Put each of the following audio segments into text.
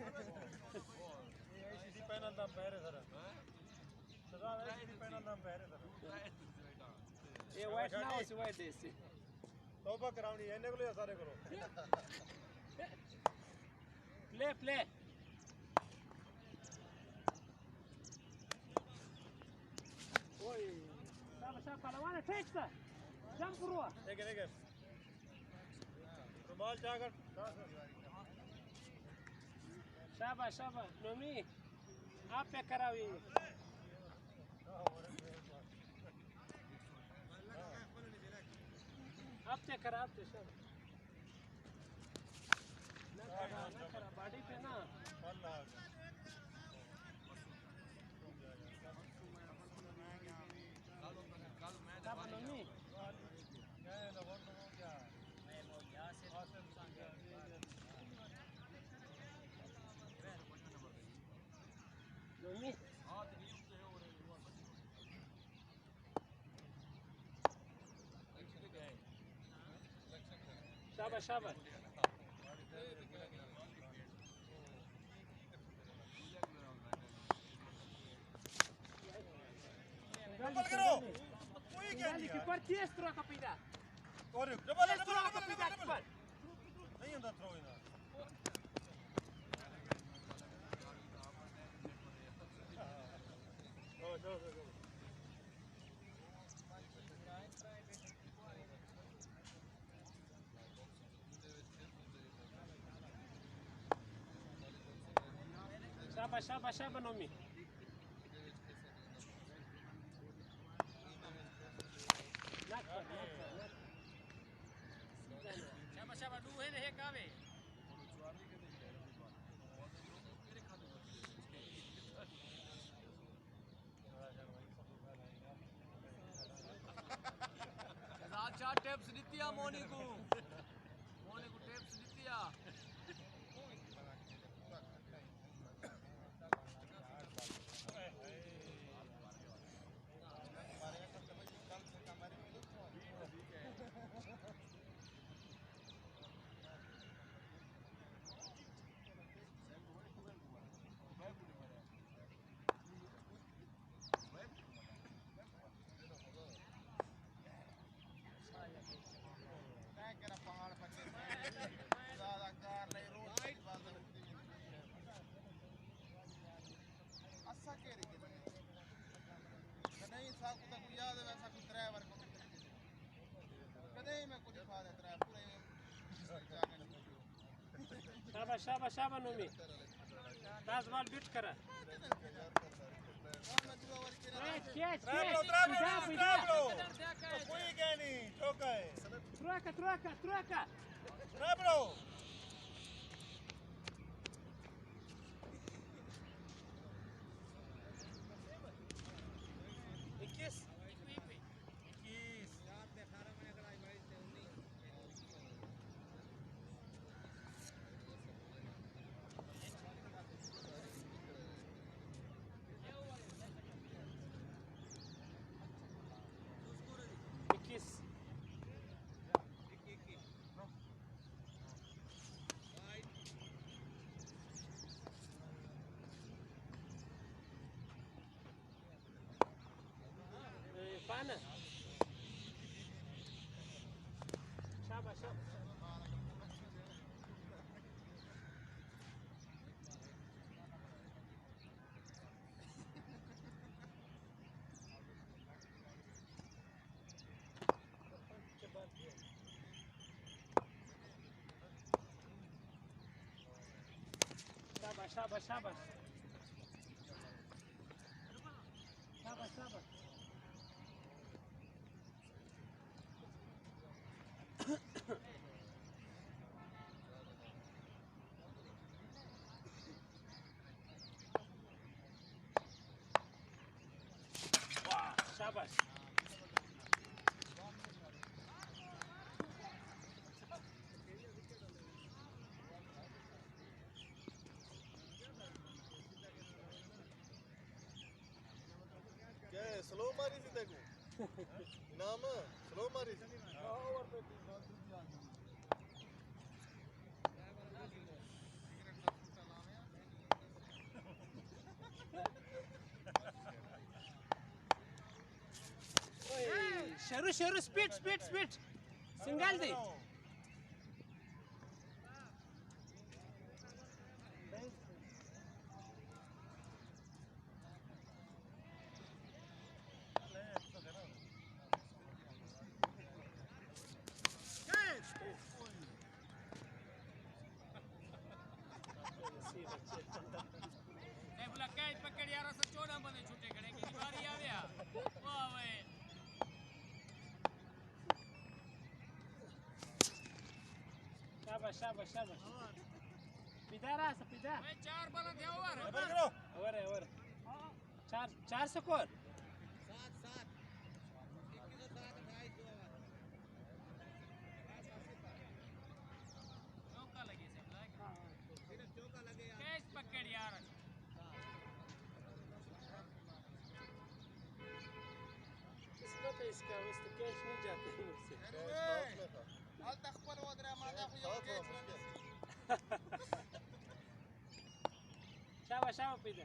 ऐसी पैनल दाम पैरे सर सदा ऐसी पैनल दाम पैरे सर ये वाइट ना हो सी वाइट देसी तौबा करावनी है इन्हें को ले सारे करो प्ले ओए शाबाश पहलवान ठीक से जंप रुआ देख रुमाल जाकर शाबाश नोमी आप पे करावी आप पे करा आप पे सब ना करा बॉडी पे ना नोमी नोमी शाबाश डबल करो कोई क्या नहीं कि पर तेज थ्रो का पैदा और डबल नहीं होता थ्रो इना शाबाश नोमी शाबाश डू है रे कावे अच्छा टिप्स दितिया मोनी को टिप्स दितिया शाबाश नोमी ताजवाल बीट करा कोई क्या नहीं चौका है ट्रका ट्रैपलो 21 पाना शाबाश शाबाश शाबाश क्या है स्लो मारी थी देखो नाम स्लो मारी थी Sheru speed speed speed single दे नहीं बोला कैच पकड़ यार से 14 बंदे छूटे खड़े की बारी आ गया वाह वे शाबाश शाबाश शाबाश पिदारा से पिदा भाई 4 बॉल थे ओवर ओवर चार चार स्कोर 7 लगे सब सिर्फ चौका लगे यार कैच पकड़ यार किस्मत है इसका उससे कैच नहीं जाते हैं उससे हाल तखबर वदरा मादा को कैच शाबाश शाबाश पिदा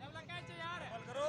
डबला कैच यार करो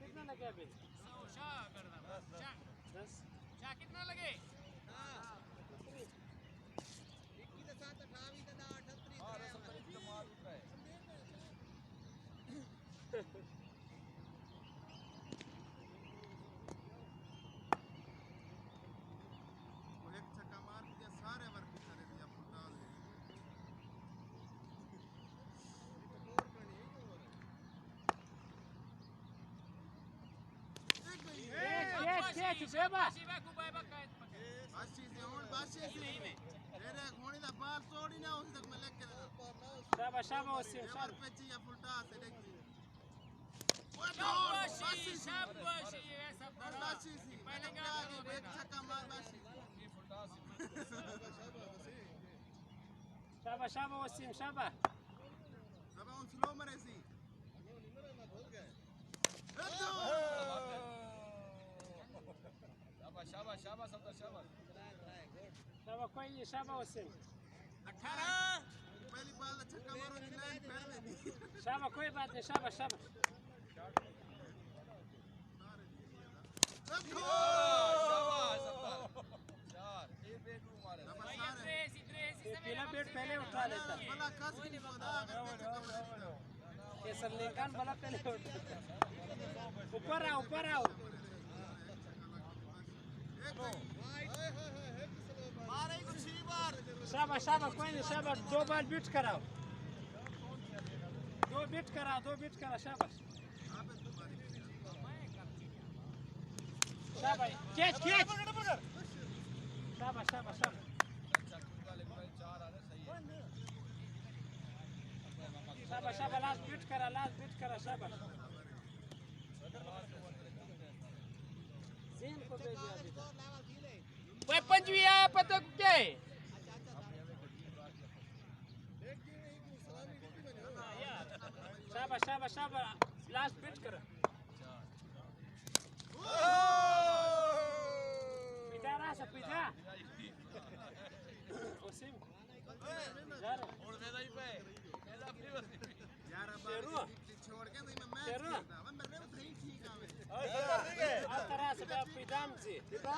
कितना लगे अभी बस कितना लगे बेबा शाबाश शाबाश वसीम शाबाश शाबाश वसीम शाबाश शाबाश शाबाश शाबाश शाबाश शाबाश कोई शाबाश वसीम 18 पहली बाल छक्का मारो नी लाइन फैल दी शाबाश कोई बात नहीं शाबाश शाबाश पहला बैट पहले उठा लेता केसर लिंकन वाला पहले उठा ऊपर आओ शाबाश शाबाश कोई नहीं शाबाश दो बाल बीट कराओ शाबाश शाबाश कैच शाबाश शाबाश शाबाश शाबाश शाबाश लास्ट बीट करा शाबाश जीन को भेजिए अभी तक भाई 25 आया पता क्या है शाबाश लास्ट बीट करा पिता रहा पिता ओसिम यार Sheru Sheru Altaras be pidamzi diba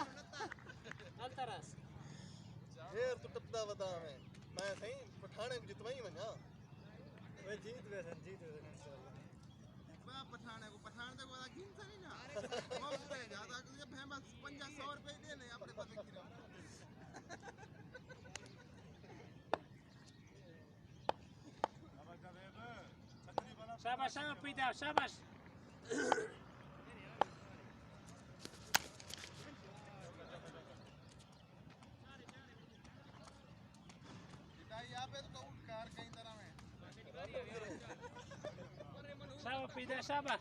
Altaras शेर तो टपदा वदा मैं सही पठाने को जितवाई वना वे जीत वे इंशाल्लाह पठाने को पठान तक वाला गिन सही ना मुफ्त है ज्यादा कि फेमस 500 रुपए दे ले अपने पास गिरा शाबाश pida शाबाश यहाँ पे तो कार कहीं तरह में शाबाश pida शाबाश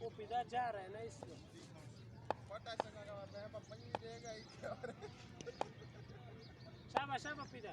वो pida जा रहा है ना इसलिए पता चला का बात है पन्नी देगा ही और शाबाश pida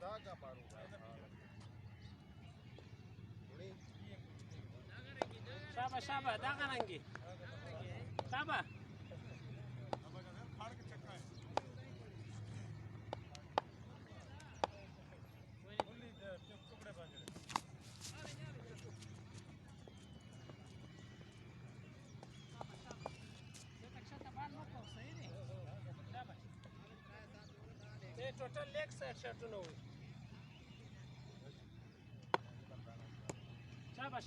धागा मारो शाबाश दागरंगी शाबाश total leg side shot no शाबाश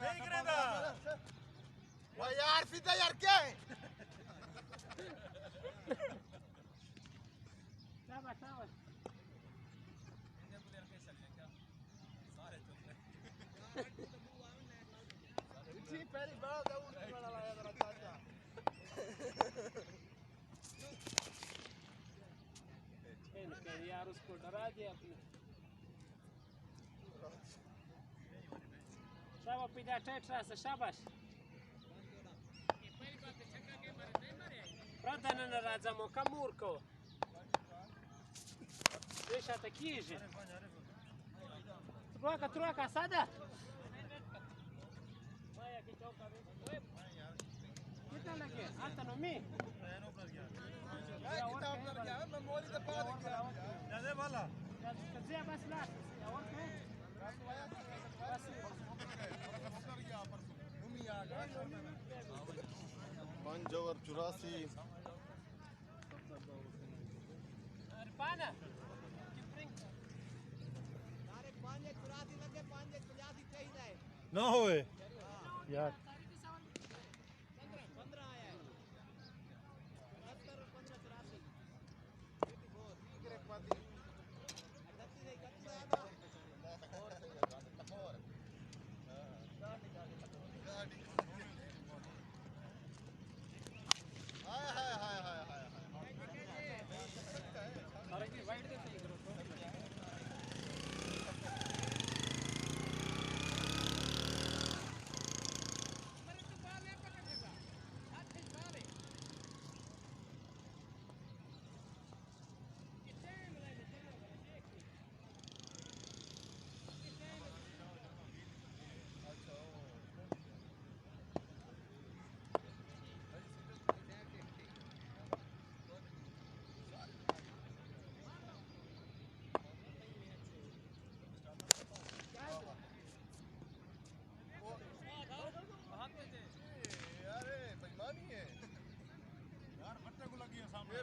नहीं करेगा वो यार सीधा यार क्या है शाबाश जी पहली बार जब उन्हें बड़ा लाया जरा चाचा इनके यार उसको डरा दिया आपने शाबाश pida tetra शाबाश Prodana na radzamo kamurko Deixa aqui, gente. Troca, sada. कितना लगे आता नो मी किताब कर गया मैं मोरी के पास गया ज्यादा वाला कजिया बस ला और के बस घूमी आ गया 5 ओवर 84 पाना ना होए यार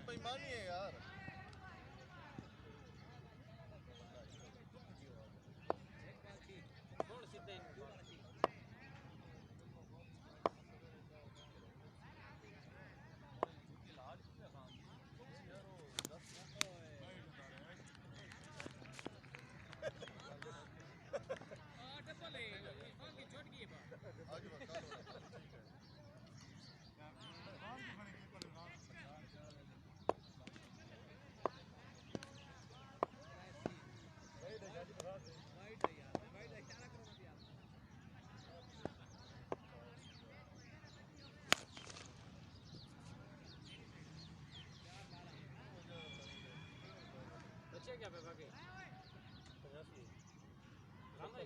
बेईमानी है यार क्या पे भागे रामा ही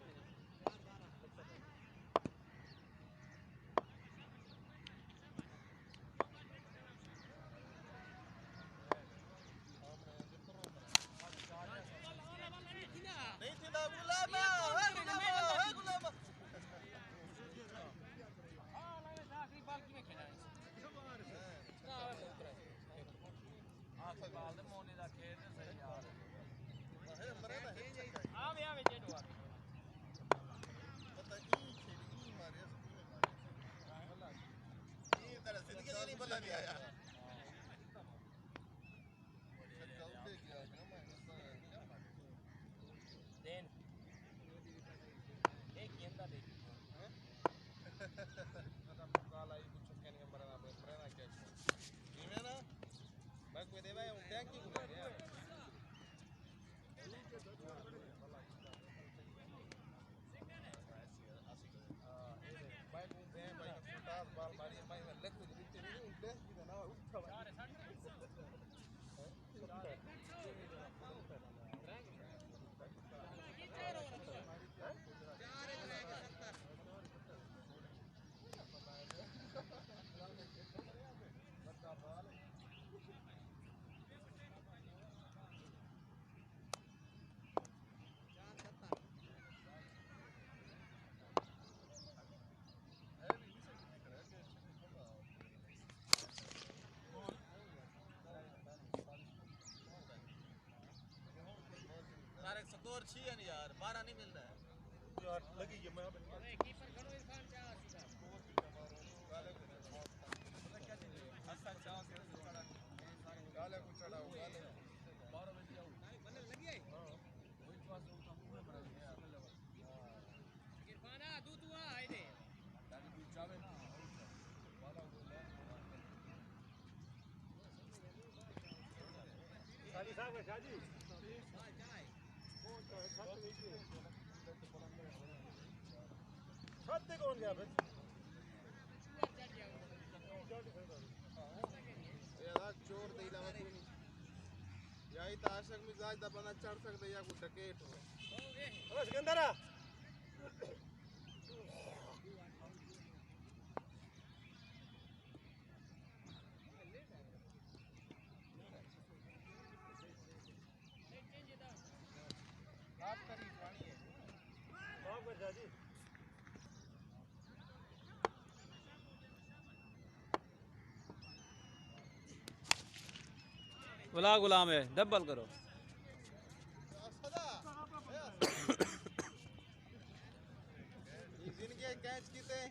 नहीं थी ना गुलामा गुलामा आखिरी बाल किने खेला है आखिरी बाल दे मोने दा खेल सही यार आवे आवे जेडो आवे पता ई खेली मारे ये तरह जिंदगी नहीं बदला दिया यार देन एक गेंदा दे आता काला ही कुछ कहने में मरना क्या जीवे ना मैं कोई देवा है बैंक की बोल रहा है बाइक में है बाइक फुटास बाल मारी मैं लग रही थी नहीं बैंक की ना उठा तारे स्कोर छी है यार 12 नहीं मिल रहा है यार लगी कि मैं अरे कीपर खड़ो इरफान क्या सीधा अच्छा चांस है गाले को चढ़ा हुआ गाले 12 बजे जाऊं बने लगी है हां वही पास उनका मुंह में पड़ा है इरफान आ तू आ आइदे दादी तू जावे ना वाला बोला शादी साहब है शादी छत पे कौन गया फिर यार चोर देला में कोई याई तो आशक मिजाज दा बंदा चढ़ सकदे या कोई डकैत हो ओ सिकंदरा आप करी पानी है माफ कर शादी बुला गुलाम है डबल करो सदा ये दिन के कैच कीते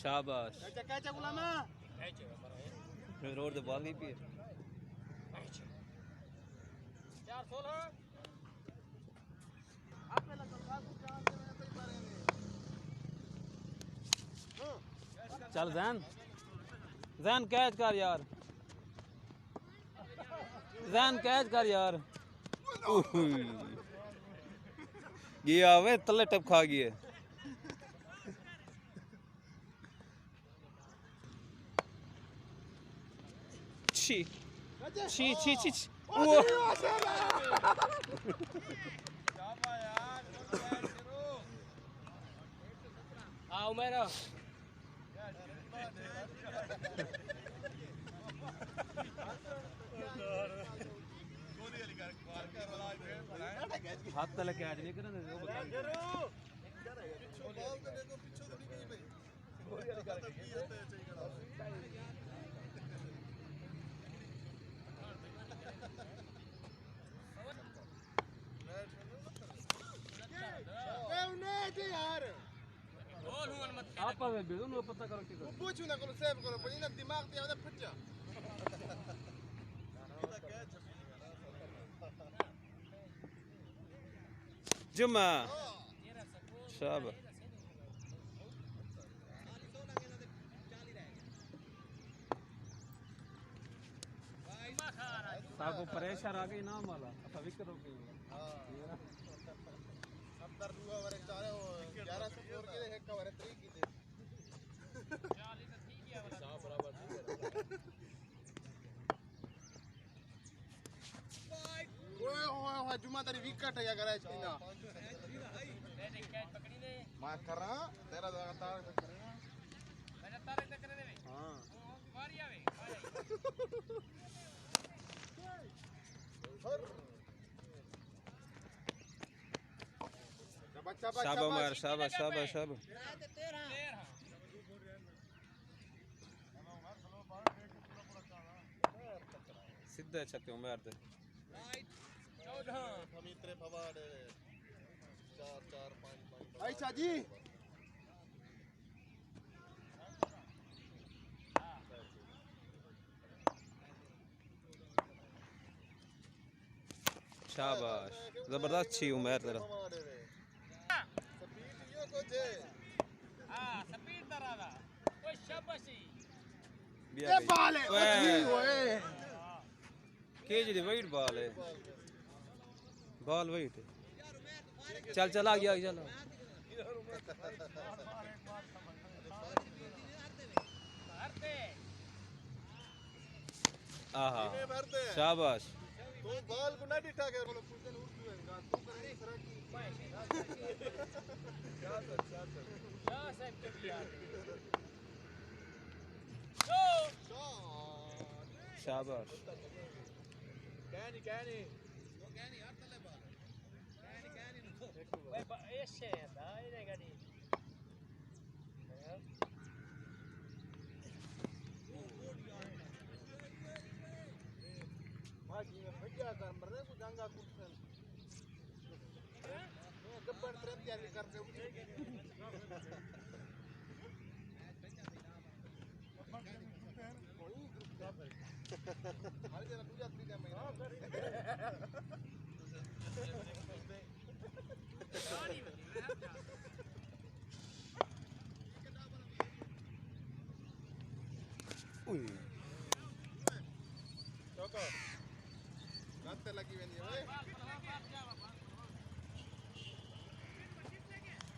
शाबाश कैच गुलामा रोड दे बॉल गई पी 416 आपने लगा काफी चांस है मैं सही मारेंगे चल जैन जैन कैच कर यार जैन कैच कर यार गया वे तले टप खा गई है छी छी छी छी छी। वो शाबा यार कैच करो आओ मेरा हाथ तले कैच नहीं करना वो बता पिछो बॉल तो देखो पिछो तो नहीं गई भाई गोली वाली कर के ये होता है चाहिए यार बोल हुआ मत आप में बेदो नो पता करो क्या करो पूछू ना करो सेव करो पर इना दिमाग ते आवे फट जा जुम्मा शाबाश साको प्रेशर आ गई ना माला अब विकेट हो गई 70 दूआ वरे चारे 11 स्कोर के एक का वरे 3 की दे 40 तो ठीक है वाला शाह बराबर ठीक है ओए ओए जुमा तेरी विकेट है अगर ऐसी ना मैंने कैच पकड़ी ने मैं कर रहा तेरा लगातार करेगा मैंने तारे तक करे दे हां मारी आवे शाबाश उमर, शाबाश शाबाश शाबाश। सीधे छक्के उमर दे। 14 हम इतने भवाड़े 4 4 5 5 आयशा जी शाबाश जबरदस्त छी उमर तेरा। भवाड़े वे स्पीड यो को जे हां स्पीड दरादा ओए शाबाशी ये बाल है ओए के जी वाइट बॉल है, बॉल वाइट है। चल चल आ गया चल। मारते आहा इन्हें भरते हैं शाबाश। तू बॉल को ना डिठा के बोलो कुछ दिन उठ जाएगा तू करे सरकी शाह साहब के भी यार शाबाश कहनी ओए ऐसे दा इने गाड़ी भाजी में भैया कर मरने को जंगा कुछ गब्बर ट्रेन तैयारी करते हर जगह पूजा तीन महीना उई चौको रास्ते लगी हुई है ओए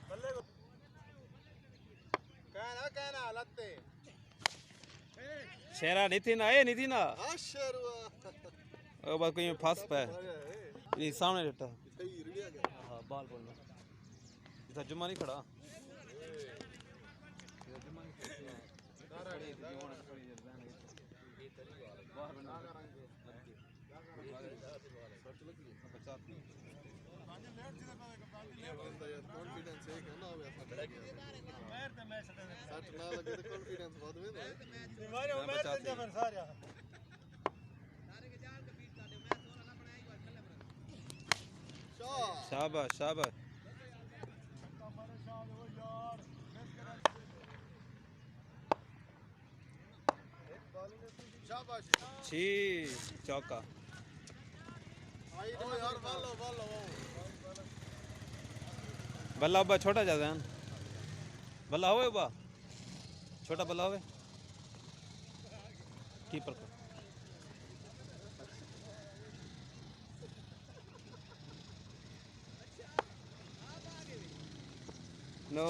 बल्ले को कहना लत्ते शेरा नहीं थी ना, ये नहीं थी ना। आशरवा ओ बात कोई फंस पे ये सामने लेटा। सही रिया गया हां बॉल बोलना इधर जुम्मा नहीं खड़ा। कॉन्फिडेंस है ना वैसा पैर पे मैच सट ना लगे तो कॉन्फिडेंस बहुत में है मारे उमर से जबर सारा शाबाश शाबाश। शाबाश छी चौका। आई ओ यार बालो बल्ला बा छोटा ज्यादा है बल्ला होवे बा छोटा बल्ला होवे कीपर को नो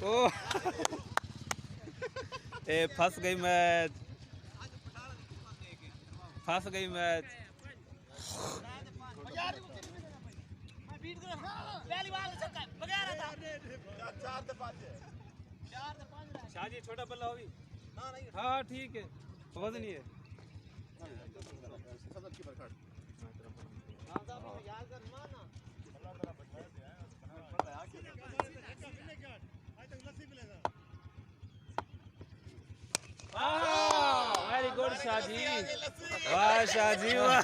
ओ ए फंस गई मैच, फंस गई मैच। शाहजी छोटा बल्ला होगी हाँ ठीक है वजन ही है। वेरी गुड शाहजी, वाह शाहजी वाह।